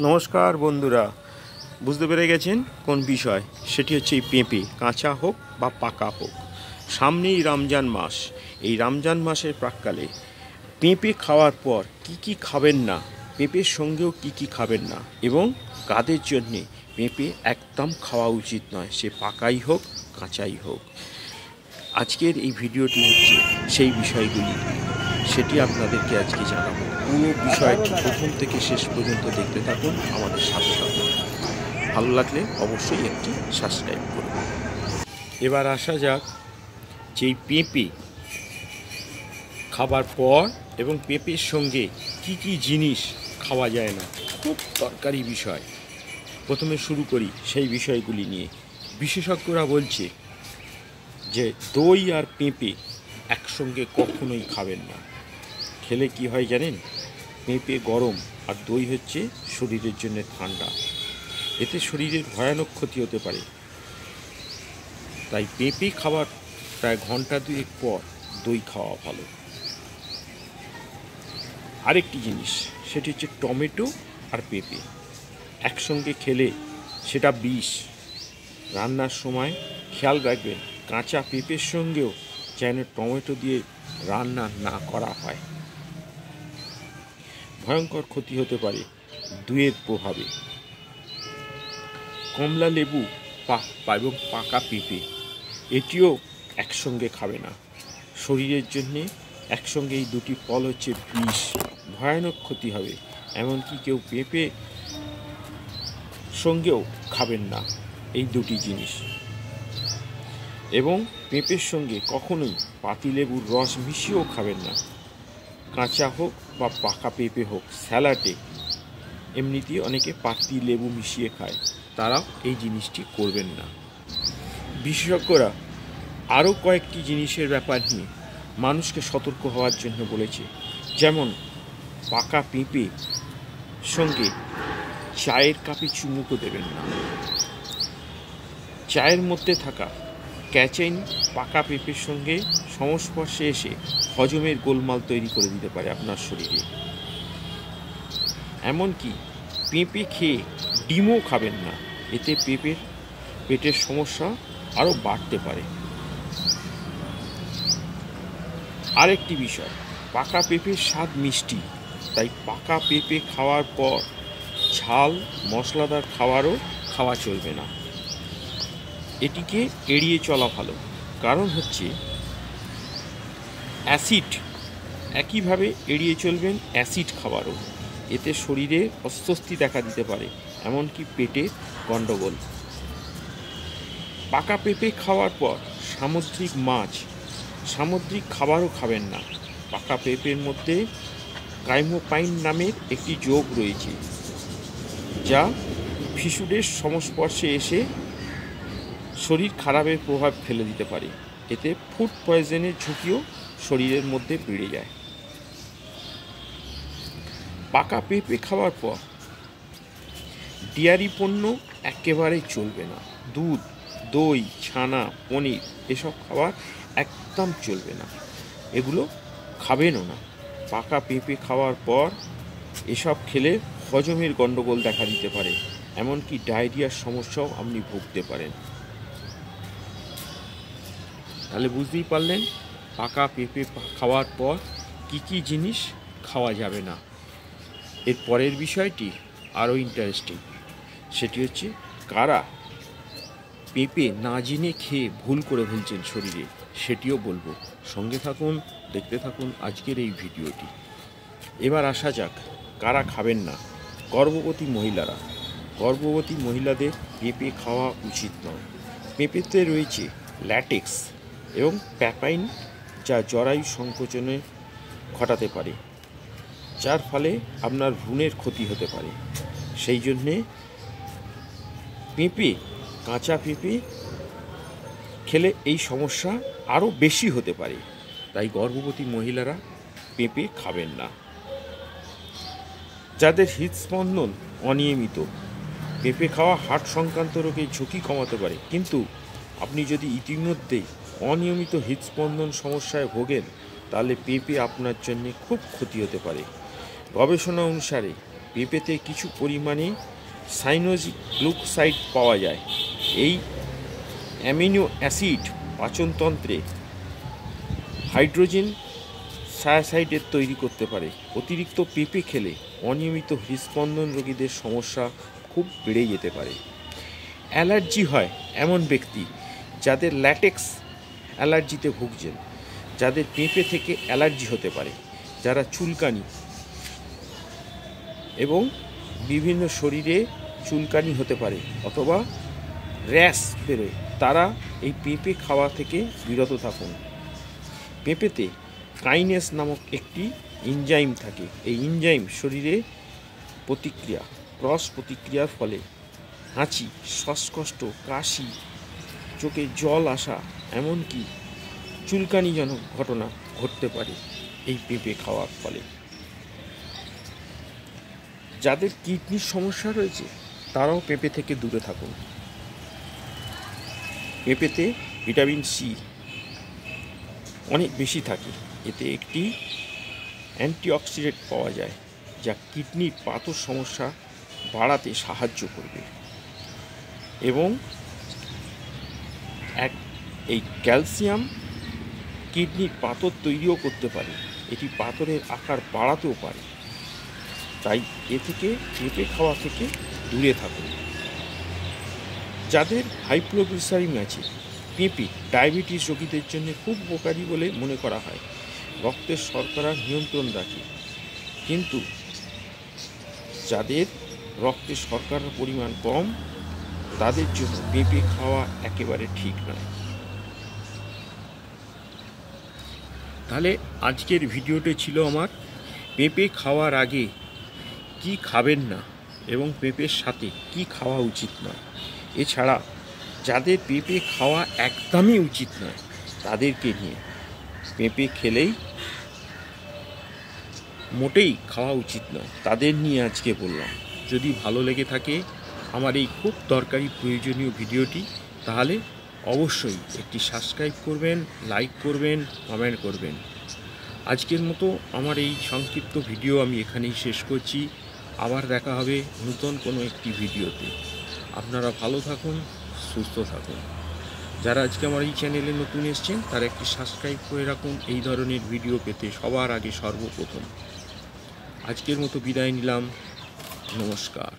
নমস্কার বন্ধুরা, বুঝতে পেরে গেছেন কোন বিষয়? সেটি হচ্ছে এই পেঁপে, কাঁচা হোক বা পাকা হোক। সামনেই রমজান মাস। এই রমজান মাসের প্রাক্কালে পেঁপে খাওয়ার পর কি কি খাবেন না, পেঁপের সঙ্গেও কি কি খাবেন না, এবং কাদের জন্যে পেঁপে একদম খাওয়া উচিত নয়, সে পাকাই হোক কাঁচাই হোক। আজকের এই ভিডিওটি হচ্ছে সেই বিষয়গুলি, সেটি আপনাদেরকে আজকে জানাবো। পুরো বিষয়টি প্রথম থেকে শেষ পর্যন্ত দেখতে থাকুন, আমাদের সাথে থাকুন। ভালো লাগলে অবশ্যই একটি সাবস্ক্রাইব করুন। এবার আসা যাক যে পেঁপে খাবার পর এবং পেঁপের সঙ্গে কি কি জিনিস খাওয়া যায় না, খুব দরকারি বিষয়। প্রথমে শুরু করি সেই বিষয়গুলি নিয়ে। বিশেষজ্ঞরা বলছে যে দই আর পেঁপে একসঙ্গে কখনোই খাবেন না। খেলে কি হয় জানেন? পেঁপে গরম আর দই হচ্ছে শরীরের জন্য ঠান্ডা, এতে শরীরের ভয়ানক ক্ষতি হতে পারে। তাই পেঁপে খাবার প্রায় ঘন্টা দুয়েক পর দই খাওয়া ভালো। আরেকটি জিনিস, সেটি হচ্ছে টমেটো আর পেঁপে একসঙ্গে খেলে সেটা বিষ। রান্নার সময় খেয়াল রাখবেন কাঁচা পেঁপের সঙ্গেও যেন টমেটো দিয়ে রান্না না করা হয়, ভয়ঙ্কর ক্ষতি হতে পারে দুয়ের প্রভাবে। কমলা লেবু এবং পাকা পেঁপে এটিও একসঙ্গে খাবে না, শরীরের জন্যে একসঙ্গে এই দুটি ফল হচ্ছে বিষ, ভয়ানক ক্ষতি হবে। এমনকি কেউ পেঁপে সঙ্গেও খাবেন না এই দুটি জিনিস। এবং পেঁপের সঙ্গে কখনোই পাতিলেবুর রস মিশিয়েও খাবেন না, কাঁচা হোক বা পাকা পেঁপে হোক। স্যালাডে এমনিতেই অনেকে পাতি লেবু মিশিয়ে খায়, তারাও এই জিনিসটি করবেন না। বিশেষজ্ঞরা আরও কয়েকটি জিনিসের ব্যাপার নিয়ে মানুষকে সতর্ক হওয়ার জন্য বলেছে, যেমন পাকা পেঁপে সঙ্গে চায়ের কাপে চুমুকও দেবেন না। চায়ের মধ্যে থাকা ক্যাচেইন পাকা পেঁপের সঙ্গে সংস্পর্শে এসে হজমের গোলমাল তৈরি করে দিতে পারে আপনার শরীরে। এমনকি পেঁপে খেয়ে ডিমও খাবেন না, এতে পেটের সমস্যা আরও বাড়তে পারে। আরেকটি বিষয়, পাকা পেঁপের স্বাদ মিষ্টি, তাই পাকা পেঁপে খাওয়ার পর ঝাল মশলাদার খাওয়া চলবে না। এটিকে এড়িয়ে চলা ভালো, কারণ হচ্ছে অ্যাসিড। একইভাবে এড়িয়ে চলবেন অ্যাসিড খাবারও, এতে শরীরে অস্বস্তি দেখা দিতে পারে, এমনকি পেটে গণ্ডগোল। পাকা পেঁপে খাওয়ার পর সামুদ্রিক খাবারও খাবেন না। পাকা পেঁপের মধ্যে কাইমোপাইন নামের একটি যোগ রয়েছে, যা ফিশুডের সংস্পর্শে এসে শরীর খারাপের প্রভাব ফেলে দিতে পারে, এতে ফুড পয়জনের ঝুঁকিও শরীরের মধ্যে বেড়ে যায়। পাকা পেঁপে খাওয়ার পর ডেয়ারি পণ্য একেবারেই চলবে না। দুধ, দই, ছানা, পনির এসব খাবার একদম চলবে না, এগুলো খাবেনও না। পাকা পেঁপে খাওয়ার পর এসব খেলে হজমের গণ্ডগোল দেখা দিতে পারে, এমনকি ডায়রিয়ার সমস্যাও আপনি ভুগতে পারেন। তাহলে বুঝতেই পারলেন পাকা পেঁপে খাওয়ার পর কি কি জিনিস খাওয়া যাবে না। এর পরের বিষয়টি আরও ইন্টারেস্টিং, সেটি হচ্ছে কারা পেঁপে না জেনে খেয়ে ভুল করে ফেলছেন শরীরে, সেটিও বলবো। সঙ্গে থাকুন, দেখতে থাকুন আজকের এই ভিডিওটি। এবার আসা যাক কারা খাবেন না। গর্ভবতী মহিলাদের পেঁপে খাওয়া উচিত নয়। পেঁপেতে রয়েছে ল্যাটেক্স এবং প্যাপাইন, যা জরায়ু সংকোচনে ঘটাতে পারে, যার ফলে আপনার ভ্রূণের ক্ষতি হতে পারে। সেই জন্যে কাঁচা পেঁপে খেলে এই সমস্যা আরও বেশি হতে পারে, তাই গর্ভবতী মহিলারা পেঁপে খাবেন না। যাদের হৃদস্পন্দন অনিয়মিত, পেঁপে খাওয়া হার্ট সংক্রান্ত রোগের ঝুঁকি কমাতে পারে, কিন্তু আপনি যদি ইতিমধ্যে অনিয়মিত হৃদস্পন্দন সমস্যায় ভোগেন, তাহলে পেঁপে আপনার জন্য খুব ক্ষতি হতে পারে। গবেষণা অনুসারে পেঁপেতে কিছু পরিমাণে সাইনোগ্লুকোসাইড পাওয়া যায়। এই অ্যামিনো অ্যাসিড পাচনতন্ত্রে হাইড্রোজেন সায়াসাইডের তৈরি করতে পারে। অতিরিক্ত পেঁপে খেলে অনিয়মিত হৃদস্পন্দন রোগীদের সমস্যা খুব বেড়ে যেতে পারে। অ্যালার্জি হয় এমন ব্যক্তি যাদের ল্যাটেক্স অ্যালার্জিতে ভুগছেন, যাদের পেঁপে থেকে অ্যালার্জি হতে পারে, যারা চুলকানি এবং বিভিন্ন শরীরে চুলকানি হতে পারে অথবা র্যাশ বেরোয়, তারা এই পেঁপে খাওয়া থেকে বিরত থাকুন। পেঁপেতে কাইনেস নামক একটি এনজাইম থাকে। এই এনজাইম শরীরে ক্রস প্রতিক্রিয়ার ফলে হাঁচি, শ্বাসকষ্ট, কাশি, চোখে জল আসা, এমনকি চুলকানিজনক ঘটনা ঘটতে পারে এই পেঁপে খাওয়ার ফলে। যাদের কিডনির সমস্যা রয়েছে তারাও পেঁপে থেকে দূরে থাকুন। পেঁপেতে ভিটামিন সি অনেক বেশি থাকে। এতে একটি অ্যান্টিঅক্সিডেন্ট পাওয়া যায় যা কিডনির পাথর সমস্যা বাড়াতে সাহায্য করবে এবং এই ক্যালসিয়াম কিডনির পাথর তৈরিও করতে পারে। এটি পাথরের আকার বাড়াতেও পারে। তাই এ থেকে পেঁপে খাওয়া থেকে দূরে থাকুন। যাদের হাইপোগ্লিসাইমিয়া আছে, পেঁপে ডায়াবেটিস রোগীদের জন্য খুব উপকারী বলে মনে করা হয়। রক্তের শর্করা নিয়ন্ত্রণ রাখে, কিন্তু যাদের রক্তে শর্করার পরিমাণ কম তাদের জন্য পেঁপে খাওয়া একেবারে ঠিক নয়। তাহলে আজকের ভিডিওটি ছিল আমার পেঁপে খাওয়ার আগে কি খাবেন না এবং পেঁপের সাথে কি খাওয়া উচিত নয়। এছাড়া যাদের পেঁপে খাওয়া একদমই উচিত নয় তাদেরকে নিয়ে পেঁপে খেলেই মোটেই খাওয়া উচিত নয় তাদের নিয়ে আজকে বললাম। যদি ভালো লেগে থাকে আমার এই খুব দরকারি প্রয়োজনীয় ভিডিওটি, তাহলে অবশ্যই একটি সাবস্ক্রাইব করবেন, লাইক করবেন, কমেন্ট করবেন। আজকের মতো আমার এই সংক্ষিপ্ত ভিডিও আমি এখানেই শেষ করছি। আবার দেখা হবে নতুন কোনো একটি ভিডিওতে। আপনারা ভালো থাকুন, সুস্থ থাকুন। যারা আজকে আমার এই চ্যানেলে নতুন এসেছেন তারা একটি সাবস্ক্রাইব করে রাখুন এই ধরনের ভিডিও পেতে সবার আগে সর্বপ্রথম। আজকের মতো বিদায় নিলাম। নমস্কার।